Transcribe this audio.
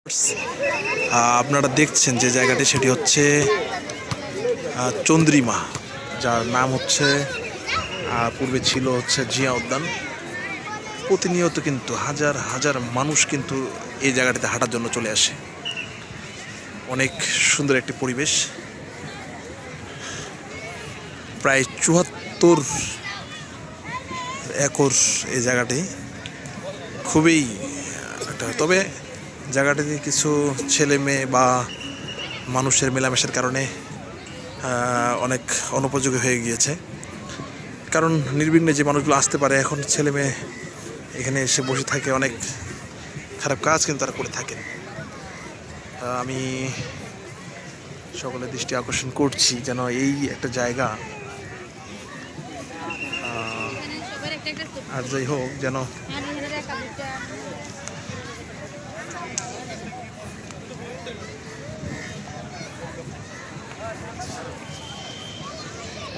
আপনারা দেখছেন যে জায়গাটি সেটি হচ্ছে চন্দ্রিমা, যার নাম হচ্ছে পূর্বে ছিল হচ্ছে জিয়া উদ্যান। প্রতিনিয়ত কিন্তু হাজার হাজার মানুষ কিন্তু এই জায়গাটিতে হাঁটার জন্য চলে আসে। অনেক সুন্দর একটি পরিবেশ। প্রায় ৭৪ একর এই জায়গাটি, খুবই তবে জায়গাটিতে কিছু ছেলে মেয়ে বা মানুষের মেলামেশার কারণে অনেক অনুপযোগী হয়ে গিয়েছে। কারণ নির্বিঘ্নে যে মানুষগুলো আসতে পারে, এখন ছেলে মেয়ে এখানে এসে বসে থাকে, অনেক খারাপ কাজ কিন্তু তারা করে থাকেন। আমি সকলের দৃষ্টি আকর্ষণ করছি যেন এই একটা জায়গা, আর যাই হোক, যেন